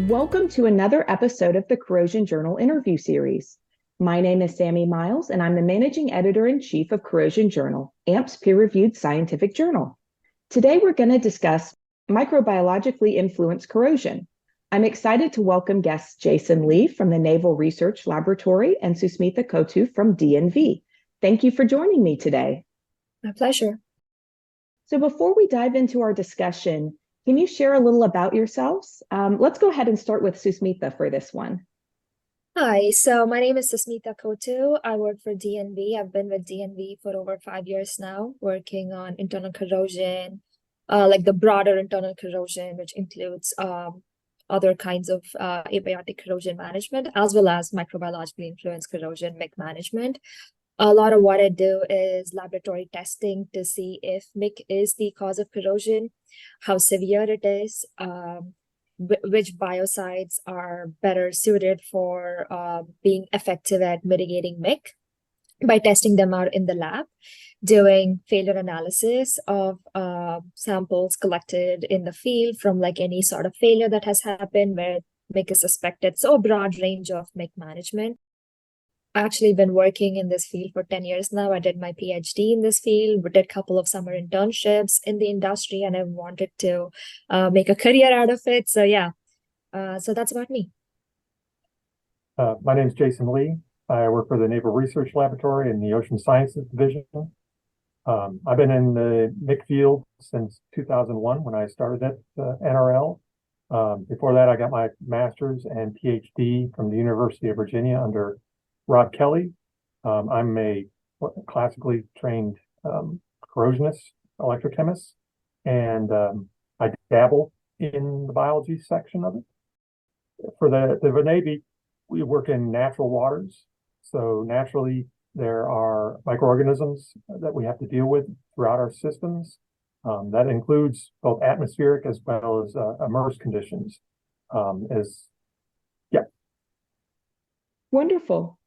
Welcome to another episode of the Corrosion Journal interview series. My name is Sammy Miles, and I'm the managing editor-in-chief of Corrosion Journal, AMP's peer-reviewed scientific journal. Today, we're going to discuss microbiologically influenced corrosion. I'm excited to welcome guests Jason Lee from the Naval Research Laboratory and Susmitha Kotu from DNV. Thank you for joining me today. My pleasure. So before we dive into our discussion, can you share a little about yourselves? Let's go ahead and start with Susmitha for this one. Hi, so my name is Susmitha Kotu. I work for DNV. I've been with DNV for over 5 years now, working on internal corrosion, like the broader internal corrosion, which includes other kinds of abiotic corrosion management, as well as microbiologically influenced corrosion, MIC management. A lot of what I do is laboratory testing to see if MIC is the cause of corrosion, how severe it is, which biocides are better suited for being effective at mitigating MIC by testing them out in the lab, doing failure analysis of samples collected in the field from like any sort of failure that has happened where MIC is suspected. So a broad range of MIC management. I've actually been working in this field for 10 years now. I did my PhD in this field. We did a couple of summer internships in the industry, and I wanted to make a career out of it. So yeah, so that's about me. My name is Jason Lee. I work for the Naval Research Laboratory in the Ocean Sciences Division. I've been in the MIC field since 2001 when I started at NRL. Before that, I got my master's and PhD from the University of Virginia under Rob Kelly. I'm a classically trained corrosionist, electrochemist, and I dabble in the biology section of it. For the Navy, we work in natural waters. So naturally, there are microorganisms that we have to deal with throughout our systems. That includes both atmospheric as well as immersed conditions. Wonderful.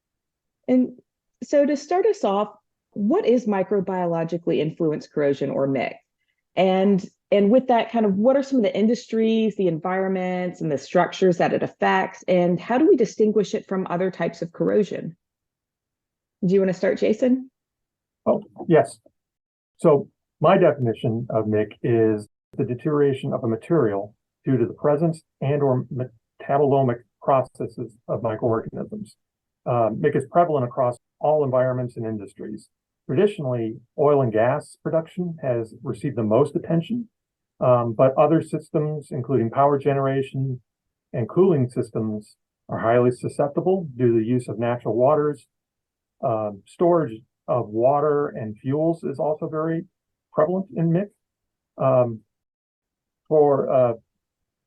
And so to start us off, what is microbiologically influenced corrosion, or MIC? And with that, kind of what are some of the industries, the environments, and the structures that it affects? And how do we distinguish it from other types of corrosion? Do you want to start, Jason? Oh, yes. So my definition of MIC is the deterioration of a material due to the presence and or metabolomic processes of microorganisms. MIC is prevalent across all environments and industries. Traditionally, oil and gas production has received the most attention, but other systems, including power generation and cooling systems, are highly susceptible due to the use of natural waters. Storage of water and fuels is also very prevalent in MIC.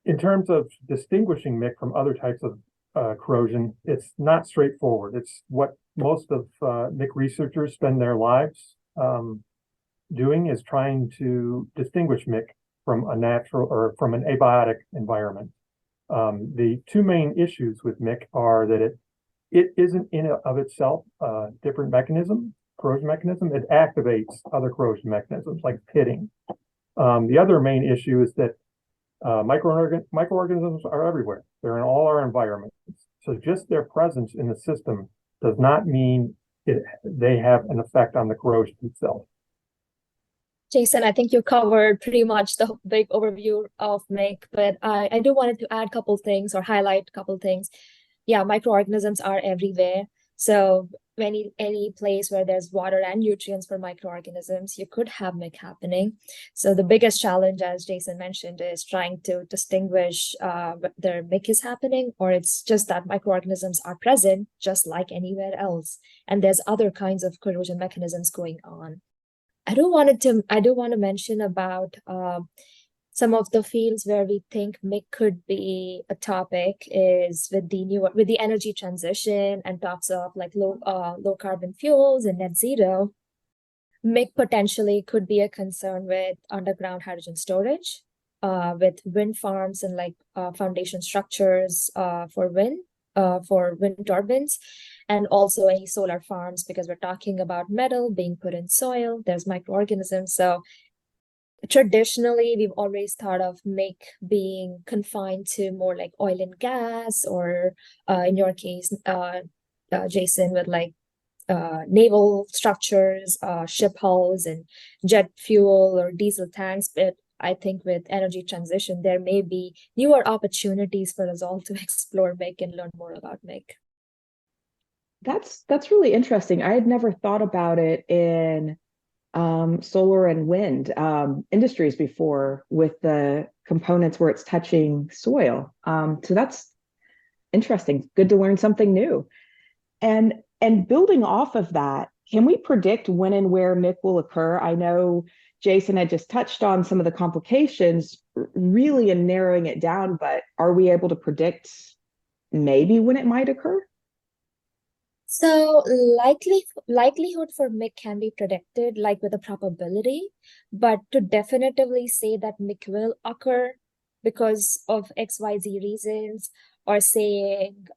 In terms of distinguishing MIC from other types of corrosion, it's not straightforward. It's what most of MIC researchers spend their lives doing, is trying to distinguish MIC from a natural or from an abiotic environment. The two main issues with MIC are that it isn't in and of itself a different mechanism, corrosion mechanism. It activates other corrosion mechanisms like pitting. The other main issue is that microorganisms are everywhere. They're in all our environments. So just their presence in the system does not mean they have an effect on the corrosion itself. Jason, I think you covered pretty much the big overview of MIC, but I do wanted to add a couple things or highlight a couple things. Yeah, microorganisms are everywhere. So any place where there's water and nutrients for microorganisms, you could have MIC happening. So the biggest challenge, as Jason mentioned, is trying to distinguish whether MIC is happening or it's just that microorganisms are present just like anywhere else. And there's other kinds of corrosion mechanisms going on. I do want to mention about some of the fields where we think MIC could be a topic is with the energy transition and talks of like low carbon fuels and net zero. MIC potentially could be a concern with underground hydrogen storage, with wind farms and like foundation structures for wind turbines, and also any solar farms, because we're talking about metal being put in soil. There's microorganisms, so traditionally, we've always thought of MIC being confined to more like oil and gas, or in your case, Jason, with like naval structures, ship hulls, and jet fuel or diesel tanks. But I think with energy transition, there may be newer opportunities for us all to explore MIC and learn more about MIC. That's really interesting. I had never thought about it in solar and wind industries before, with the components where it's touching soil. So that's interesting. Good to learn something new. And building off of that, can we predict when and where MIC will occur? I know Jason had just touched on some of the complications really in narrowing it down, but are we able to predict maybe when it might occur? So likelihood for MIC can be predicted like with a probability, but to definitively say that MIC will occur because of XYZ reasons, or saying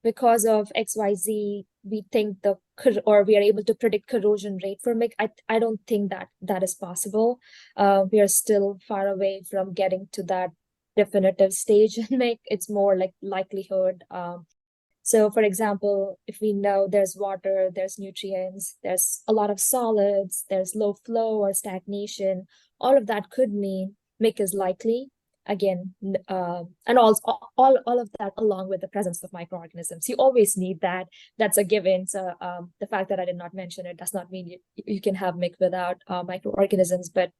because of XYZ we think or we are able to predict corrosion rate for MIC, I don't think that is possible. We are still far away from getting to that definitive stage in MIC. It's more like likelihood. So for example, if we know there's water, there's nutrients, there's a lot of solids, there's low flow or stagnation, all of that could mean MIC is likely. Again, and all of that along with the presence of microorganisms. You always need that. That's a given. So the fact that I did not mention it does not mean you can have MIC without microorganisms, but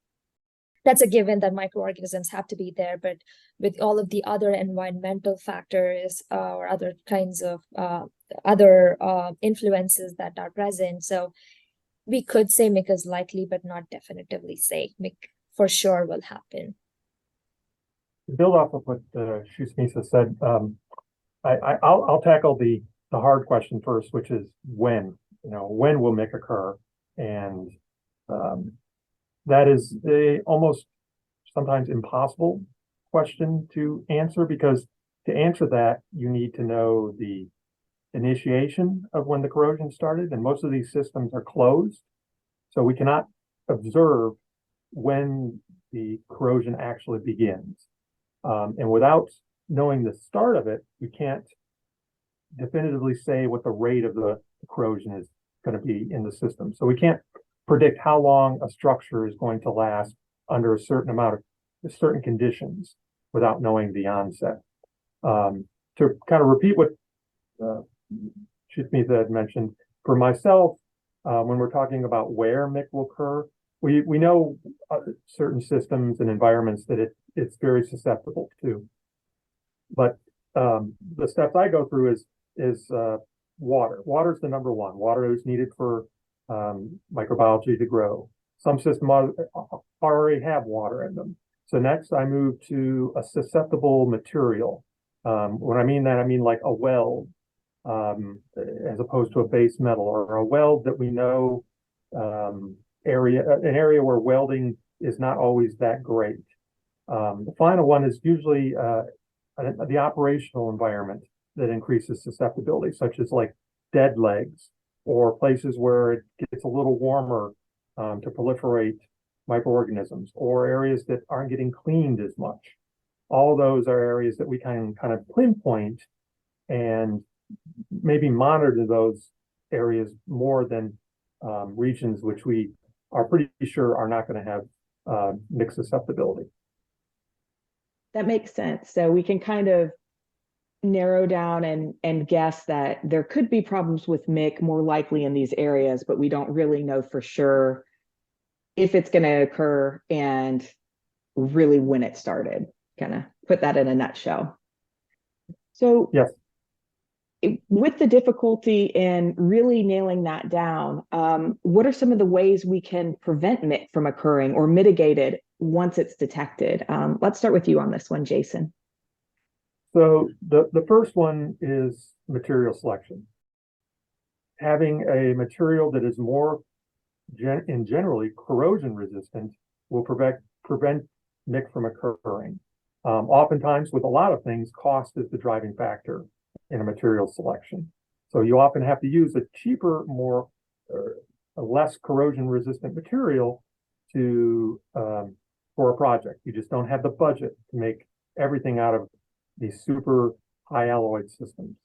that's a given that microorganisms have to be there. But with all of the other environmental factors or other kinds of other influences that are present, so we could say MIC is likely, but not definitively say MIC for sure will happen. To build off of what Susmitha said, I'll tackle the hard question first, which is when. When will MIC occur? And that is a almost sometimes impossible question to answer, because to answer that, you need to know the initiation of when the corrosion started, and most of these systems are closed. So we cannot observe when the corrosion actually begins. And without knowing the start of it, we can't definitively say what the rate of the corrosion is going to be in the system. So we can't predict how long a structure is going to last under a certain amount of certain conditions without knowing the onset. To kind of repeat what Susmitha had mentioned, for myself, when we're talking about where MIC will occur, we know certain systems and environments that it's very susceptible to. But the steps I go through is water. Water is the number one. Water is needed for microbiology to grow. Some systems already have water in them. So next I move to a susceptible material. When I mean that, I mean like a weld, as opposed to a base metal, or a weld that we know an area where welding is not always that great. The final one is usually the operational environment that increases susceptibility, such as like dead legs, or places where it gets a little warmer to proliferate microorganisms, or areas that aren't getting cleaned as much. All of those are areas that we can kind of pinpoint and maybe monitor those areas more than regions which we are pretty sure are not going to have mixed susceptibility. That makes sense. So we can kind of narrow down and guess that there could be problems with MIC more likely in these areas, but we don't really know for sure if it's going to occur and really when it started. Kind of put that in a nutshell. So yes, with the difficulty in really nailing that down, what are some of the ways we can prevent MIC from occurring or mitigate it once it's detected? Let's start with you on this one, Jason. So the first one is material selection. Having a material that is more generally corrosion resistant will prevent MIC from occurring. Oftentimes, with a lot of things, cost is the driving factor in a material selection. So you often have to use a cheaper, a less corrosion resistant material for a project. You just don't have the budget to make everything out of these super high alloyed systems.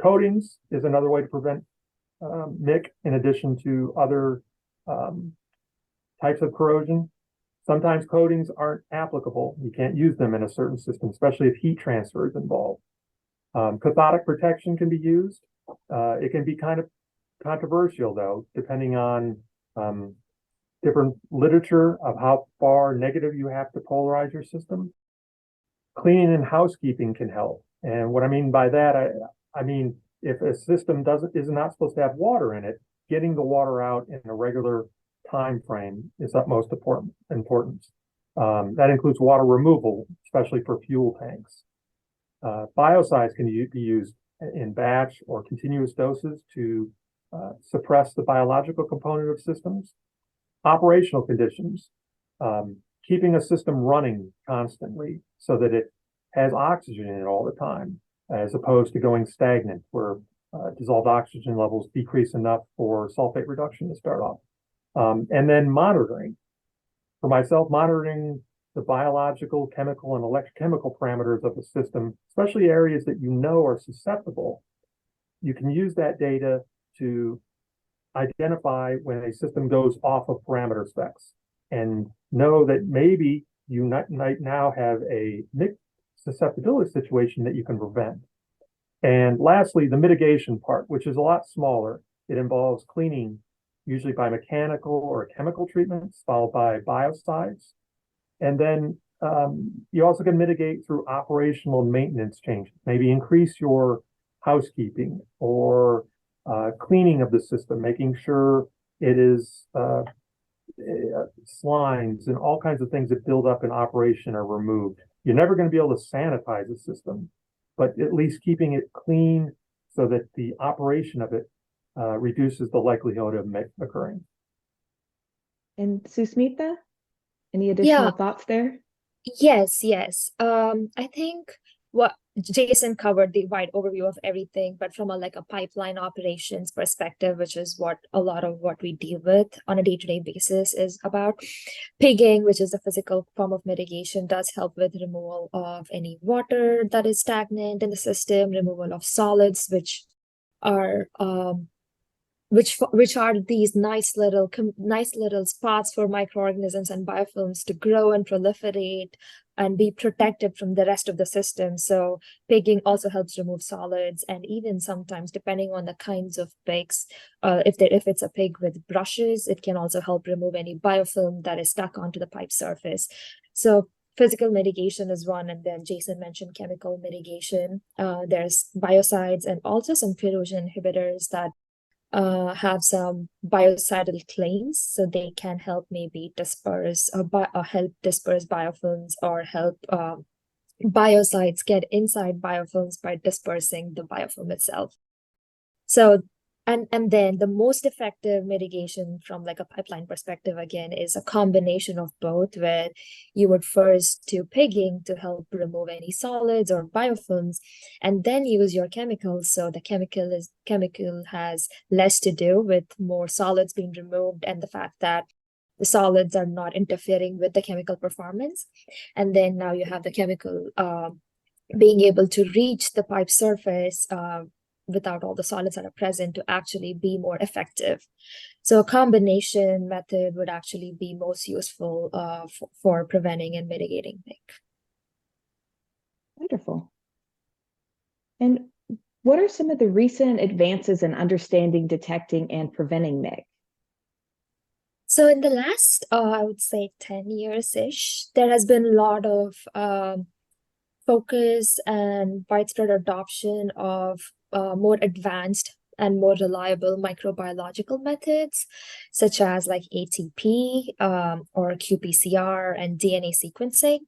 Coatings is another way to prevent MIC, in addition to other types of corrosion. Sometimes coatings aren't applicable. You can't use them in a certain system, especially if heat transfer is involved. Cathodic protection can be used. It can be kind of controversial, though, depending on different literature of how far negative you have to polarize your system. Cleaning and housekeeping can help. And what I mean by that, I mean, if a system is not supposed to have water in it, getting the water out in a regular time frame is utmost importance. That includes water removal, especially for fuel tanks. Biocides can be used in batch or continuous doses to suppress the biological component of systems. Operational conditions, keeping a system running constantly so that it has oxygen in it all the time, as opposed to going stagnant where dissolved oxygen levels decrease enough for sulfate reduction to start off. And then monitoring. For myself, monitoring the biological, chemical, and electrochemical parameters of the system, especially areas that you know are susceptible. You can use that data to identify when a system goes off of parameter specs and know that maybe you might now have a MIC susceptibility situation that you can prevent. And lastly, the mitigation part, which is a lot smaller. It involves cleaning, usually by mechanical or chemical treatments, followed by biocides. And then you also can mitigate through operational and maintenance changes, maybe increase your housekeeping or cleaning of the system, making sure it is slimes and all kinds of things that build up in operation are removed. You're never going to be able to sanitize the system, but at least keeping it clean so that the operation of it reduces the likelihood of MIC occurring. And Susmitha, any additional thoughts there? Yes. I think what Jason covered the wide overview of everything, but from a pipeline operations perspective, which is what a lot of what we deal with on a day-to-day basis is about. Pigging, which is a physical form of mitigation, does help with removal of any water that is stagnant in the system, removal of solids, which are these nice little spots for microorganisms and biofilms to grow and proliferate and be protected from the rest of the system. So pigging also helps remove solids, and even sometimes, depending on the kinds of pigs, if it's a pig with brushes, it can also help remove any biofilm that is stuck onto the pipe surface. So physical mitigation is one, and then Jason mentioned chemical mitigation. There's biocides and also some corrosion inhibitors that have some biocidal claims, so they can help maybe disperse or help disperse biofilms, or help biocides get inside biofilms by dispersing the biofilm itself. So and then the most effective mitigation from a pipeline perspective, again, is a combination of both, where you would first do pigging to help remove any solids or biofilms, and then use your chemicals. So the chemical has less to do with more solids being removed and the fact that the solids are not interfering with the chemical performance. And then now you have the chemical being able to reach the pipe surface without all the solids that are present to actually be more effective. So a combination method would actually be most useful for preventing and mitigating MIC. Wonderful. And what are some of the recent advances in understanding, detecting, and preventing MIC? So in the last, I would say 10 years-ish, there has been a lot of focus and widespread adoption of more advanced and more reliable microbiological methods, such as ATP or qPCR and DNA sequencing.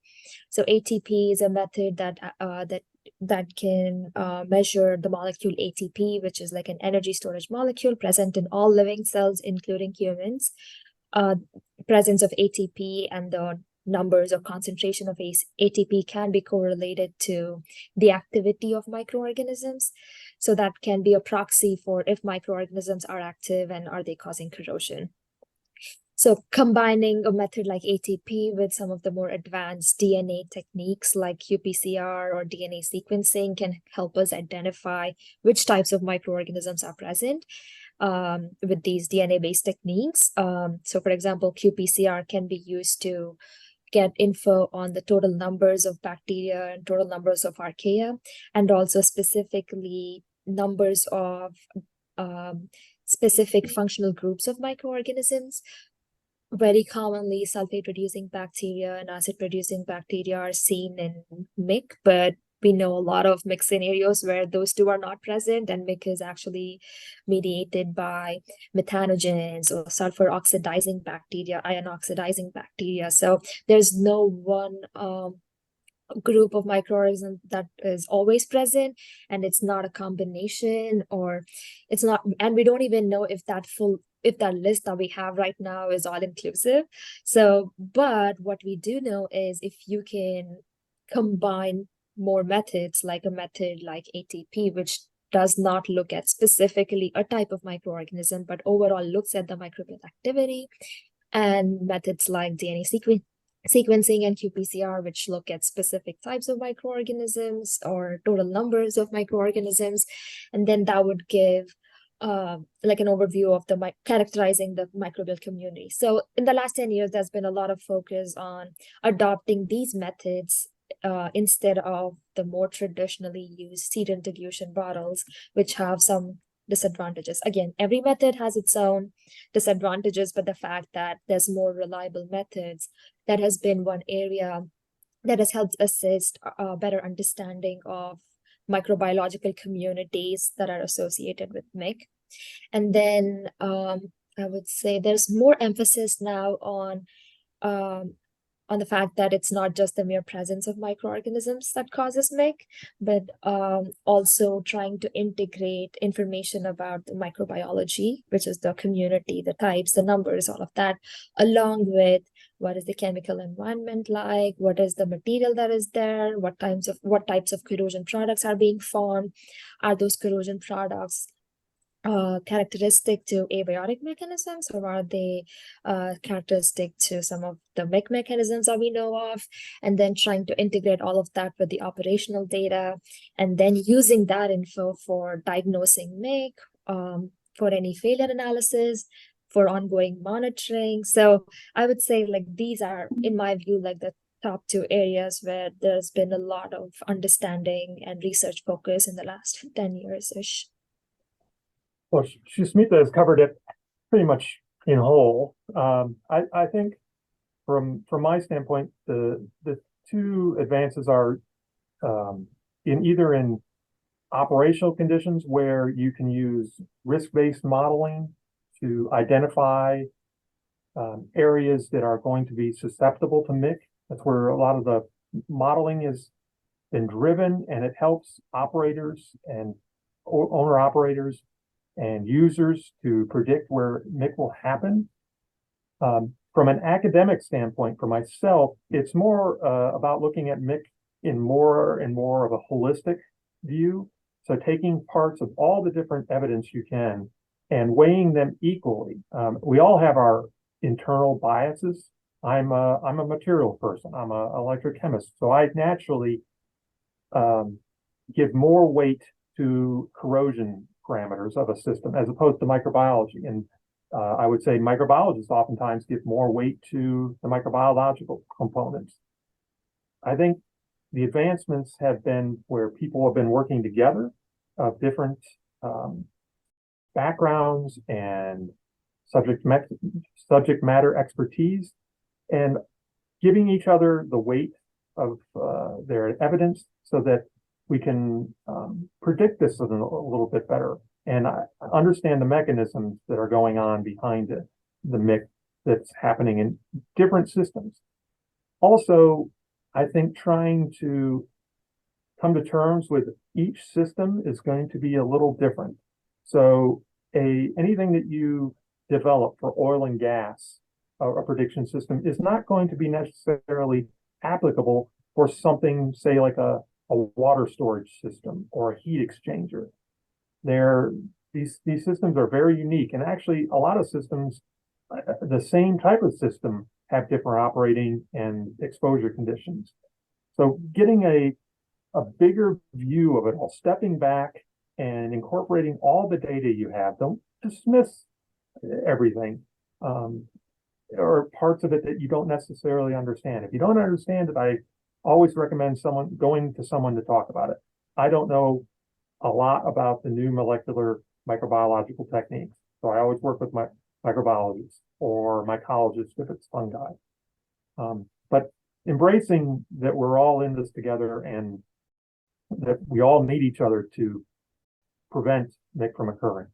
So ATP is a method that can measure the molecule ATP, which is an energy storage molecule present in all living cells, including humans. Presence of ATP and the numbers or concentration of ATP can be correlated to the activity of microorganisms. So that can be a proxy for if microorganisms are active and are they causing corrosion. So combining a method like ATP with some of the more advanced DNA techniques like qPCR or DNA sequencing can help us identify which types of microorganisms are present with these DNA-based techniques. So for example, qPCR can be used to get info on the total numbers of bacteria and total numbers of archaea, and also specifically numbers of specific functional groups of microorganisms. Very commonly, sulfate-producing bacteria and acid-producing bacteria are seen in MIC, but we know a lot of MIC scenarios where those two are not present, and MIC is actually mediated by methanogens or sulfur oxidizing bacteria, ion oxidizing bacteria. So there's no one group of microorganisms that is always present, and it's not a combination, or it's not, and we don't even know if that list that we have right now is all inclusive. So, but what we do know is if you can combine more methods, like a method like ATP, which does not look at specifically a type of microorganism, but overall looks at the microbial activity, and methods like DNA sequencing and qPCR, which look at specific types of microorganisms or total numbers of microorganisms, and then that would give like an overview of the characterizing the microbial community. So in the last 10 years, there's been a lot of focus on adopting these methods instead of the more traditionally used seed-into-dilution bottles, which have some disadvantages. Again, every method has its own disadvantages, but the fact that there's more reliable methods, that has been one area that has helped assist a better understanding of microbiological communities that are associated with MIC. And then I would say there's more emphasis now on the fact that it's not just the mere presence of microorganisms that causes MIC, but also trying to integrate information about the microbiology, which is the community, the types, the numbers, all of that, along with what is the chemical environment like, what is the material that is there, what types of corrosion products are being formed, are those corrosion products characteristic to abiotic mechanisms, or are they characteristic to some of the MIC mechanisms that we know of, and then trying to integrate all of that with the operational data, and then using that info for diagnosing MIC, for any failure analysis, for ongoing monitoring. So I would say like these are, in my view, like the top two areas where there's been a lot of understanding and research focus in the last 10 years-ish. Well, Susmitha has covered it pretty much in whole. I think from my standpoint, the two advances are in operational conditions where you can use risk-based modeling to identify areas that are going to be susceptible to MIC. That's where a lot of the modeling has been driven, and it helps operators and owner-operators and users to predict where MIC will happen. From an academic standpoint, for myself, it's more about looking at MIC in more and more of a holistic view. So taking parts of all the different evidence you can and weighing them equally. We all have our internal biases. I'm a material person. I'm an electrochemist. So I naturally give more weight to corrosion parameters of a system as opposed to microbiology. And I would say microbiologists oftentimes give more weight to the microbiological components. I think the advancements have been where people have been working together of different backgrounds and subject matter expertise, and giving each other the weight of their evidence so that we can predict this a little bit better and understand the mechanisms that are going on behind the MIC that's happening in different systems. Also, I think trying to come to terms with each system is going to be a little different. So anything that you develop for oil and gas, a prediction system, is not going to be necessarily applicable for something, say, like a water storage system or a heat exchanger. These systems are very unique, and actually a lot of systems the same type of system have different operating and exposure conditions. So getting a bigger view of it all, stepping back and incorporating all the data you have. Don't dismiss everything, or parts of it that you don't necessarily understand. If you don't understand it, I always recommend going to someone to talk about it. I don't know a lot about the new molecular microbiological techniques, so I always work with my microbiologists or mycologists if it's fungi. But embracing that we're all in this together and that we all need each other to prevent MIC from occurring.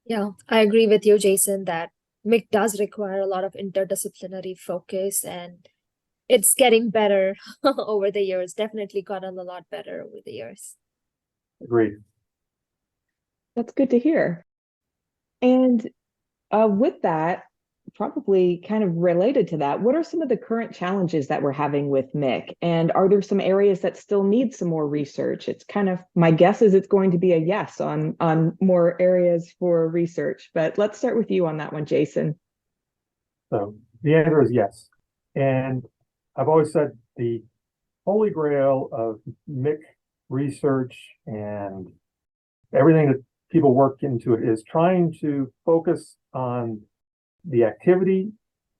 Yeah, I agree with you, Jason, that MIC does require a lot of interdisciplinary focus, and it's getting better over the years. Definitely gotten a lot better over the years. Agreed. That's good to hear. And with that, probably kind of related to that, what are some of the current challenges that we're having with MIC? And are there some areas that still need some more research? It's kind of, my guess is it's going to be a yes on more areas for research, but let's start with you on that one, Jason. So the answer is yes. And I've always said the holy grail of MIC research and everything that people work into it is trying to focus on the activity,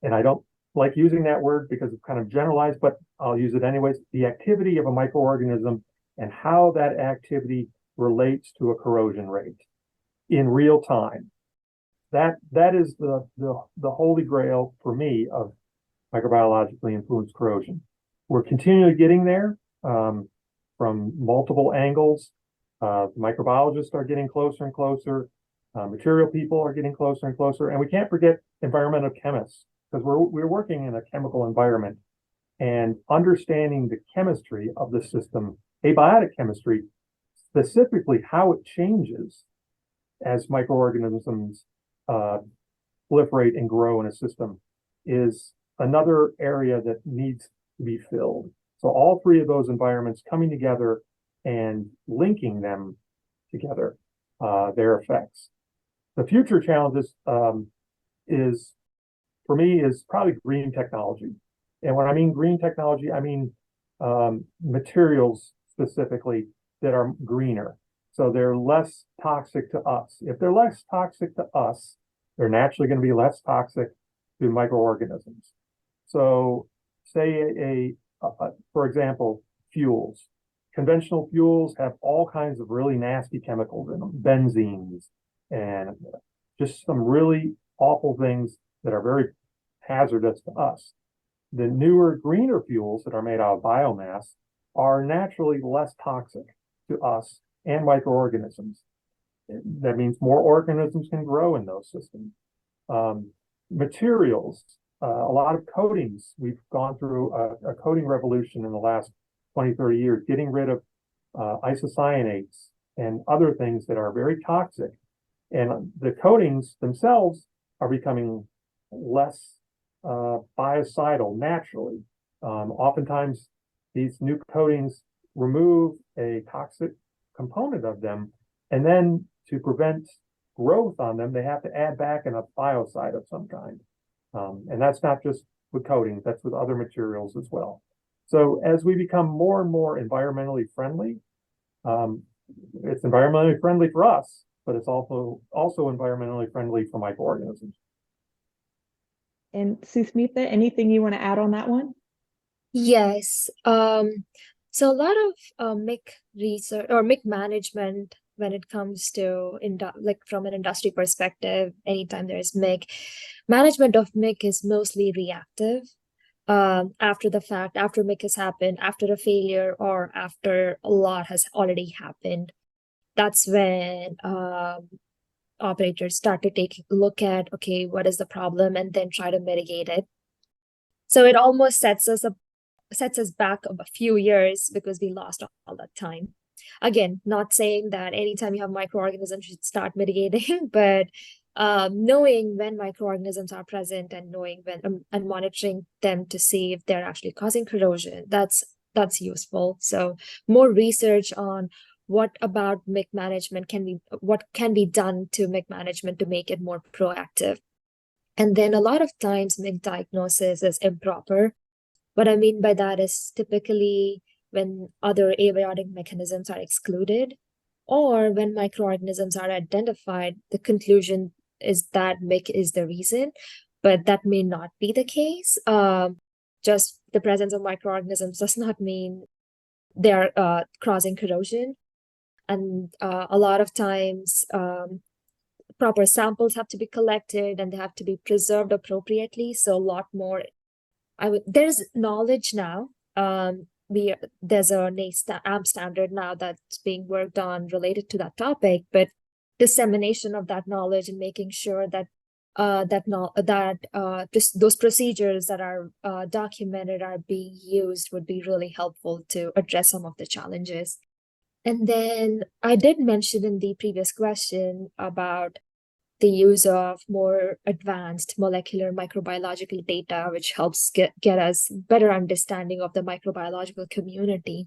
and I don't like using that word because it's kind of generalized, but I'll use it anyways, the activity of a microorganism and how that activity relates to a corrosion rate in real time. That is the holy grail for me of microbiologically influenced corrosion. We're continually getting there from multiple angles. Microbiologists are getting closer and closer. Material people are getting closer and closer, and we can't forget environmental chemists, because we're working in a chemical environment, and understanding the chemistry of the system, abiotic chemistry, specifically how it changes as microorganisms proliferate and grow in a system, is another area that needs to be filled. So all three of those environments coming together and linking them together, their effects. The future challenges is probably green technology. And when I mean green technology, I mean materials specifically that are greener. So they're less toxic to us. If they're less toxic to us, they're naturally going to be less toxic to microorganisms. So say for example, fuels. Conventional fuels have all kinds of really nasty chemicals in them, benzenes, and just some really awful things that are very hazardous to us. The newer, greener fuels that are made out of biomass are naturally less toxic to us and microorganisms. That means more organisms can grow in those systems. Materials, a lot of coatings. We've gone through a coating revolution in the last 20, 30 years, getting rid of isocyanates and other things that are very toxic. And the coatings themselves are becoming less biocidal naturally. Oftentimes, these new coatings remove a toxic component of them, and then to prevent growth on them, they have to add back a biocide of some kind. And that's not just with coatings, that's with other materials as well. So as we become more and more environmentally friendly, it's environmentally friendly for us, but it's also environmentally friendly for microorganisms. And Susmitha, anything you want to add on that one? Yes. So a lot of MIC research or MIC management, when it comes to like from an industry perspective, anytime there's MIC, management of MIC is mostly reactive. After the fact, after MIC has happened, after a failure, or after a lot has already happened. That's when operators start to take a look at, okay, what is the problem, and then try to mitigate it. So it almost sets us back a few years because we lost all that time. Again, not saying that anytime you have microorganisms you should start mitigating, but knowing when microorganisms are present and knowing when and monitoring them to see if they're actually causing corrosion, that's useful. So more research on what about MIC management what can be done to MIC management to make it more proactive. And then a lot of times MIC diagnosis is improper. What I mean by that is typically when other abiotic mechanisms are excluded, or when microorganisms are identified, the conclusion is that MIC is the reason, but that may not be the case. Just the presence of microorganisms does not mean they are causing corrosion. And a lot of times, proper samples have to be collected and they have to be preserved appropriately. So a lot more, there's knowledge now. There's a AMP standard now that's being worked on related to that topic, but dissemination of that knowledge and making sure that those procedures that are documented are being used would be really helpful to address some of the challenges. And then I did mention in the previous question about the use of more advanced molecular microbiological data, which helps get us better understanding of the microbiological community.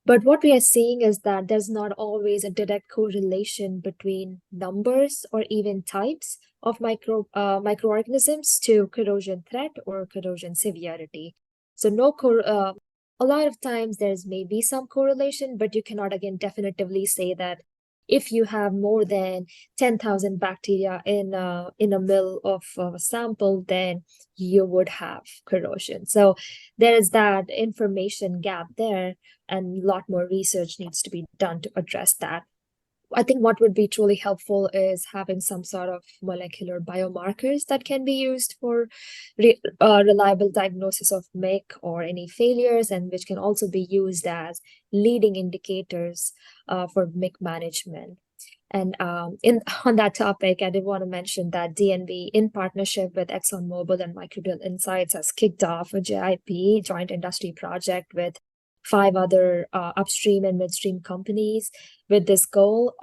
But what we are seeing is that there's not always a direct correlation between numbers or even types of microorganisms to corrosion threat or corrosion severity. So a lot of times there's maybe some correlation, but you cannot again definitively say that if you have more than 10,000 bacteria in a mil of a sample, then you would have corrosion. So there is that information gap there, and a lot more research needs to be done to address that. I think what would be truly helpful is having some sort of molecular biomarkers that can be used for reliable diagnosis of MIC or any failures, and which can also be used as leading indicators for MIC management. And on that topic, I did want to mention that DNV, in partnership with ExxonMobil and Microbial Insights, has kicked off a JIP, Joint Industry Project, with 5 other upstream and midstream companies with this goal.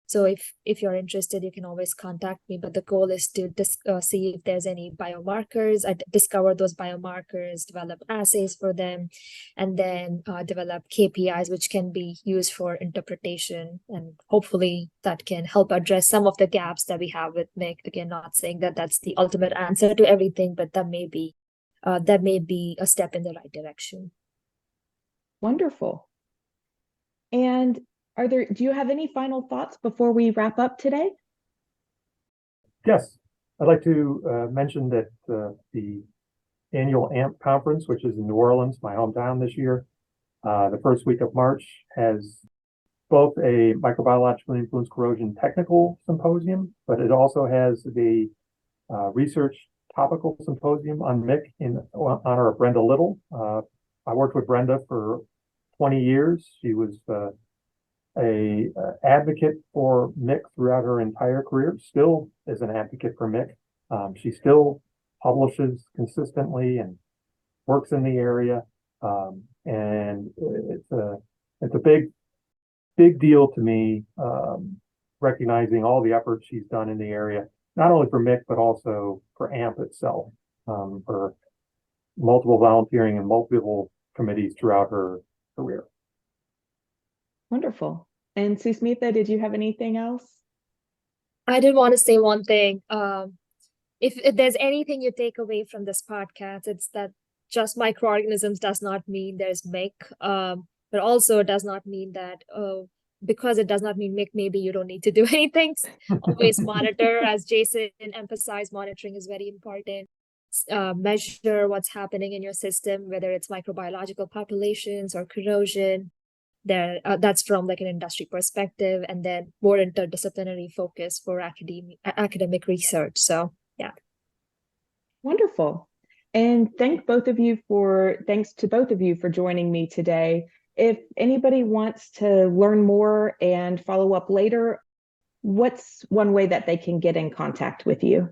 So if you're interested, you can always contact me. But the goal is to see if there's any biomarkers, discover those biomarkers, develop assays for them, and then develop KPIs, which can be used for interpretation. And hopefully that can help address some of the gaps that we have with MIC. Again, not saying that that's the ultimate answer to everything, but that may be a step in the right direction. Wonderful. And do you have any final thoughts before we wrap up today? Yes, I'd like to mention that the annual AMP conference, which is in New Orleans, my hometown this year, the first week of March, has both a microbiologically influenced corrosion technical symposium, but it also has the research topical symposium on MIC in honor of Brenda Little. I worked with Brenda for 20 years. She was a advocate for MIC throughout her entire career, still is an advocate for MIC. She still publishes consistently and works in the area. And it's a big deal to me, recognizing all the efforts she's done in the area, not only for MIC, but also for AMP itself, for multiple volunteering and multiple committees throughout her career. Wonderful. And Susmitha, did you have anything else? I did want to say one thing. If there's anything you take away from this podcast, it's that just microorganisms does not mean there's MIC, but also it does not mean that because it does not mean MIC, maybe you don't need to do anything. Always monitor, as Jason emphasized, monitoring is very important. Measure what's happening in your system, whether it's microbiological populations or corrosion. That's from like an industry perspective, and then more interdisciplinary focus for academic research. So yeah. Wonderful. And thanks to both of you for joining me today. If anybody wants to learn more and follow up later, what's one way that they can get in contact with you?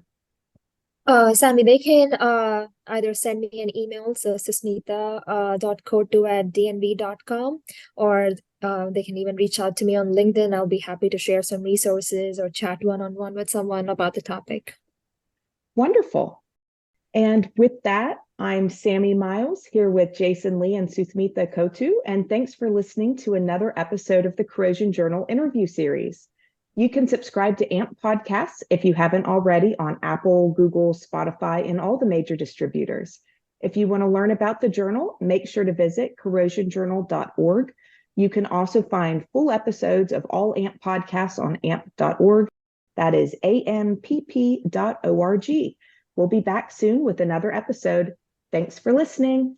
Sammy, they can either send me an email, so susmitha.kotu@dnv.com, or they can even reach out to me on LinkedIn. I'll be happy to share some resources or chat one-on-one with someone about the topic. Wonderful. And with that, I'm Sammy Miles here with Jason Lee and Susmitha Kotu, and thanks for listening to another episode of the Corrosion Journal interview series. You can subscribe to AMP podcasts if you haven't already on Apple, Google, Spotify, and all the major distributors. If you want to learn about the journal, make sure to visit corrosionjournal.org. You can also find full episodes of all AMP podcasts on amp.org. That is ampp.org. We'll be back soon with another episode. Thanks for listening.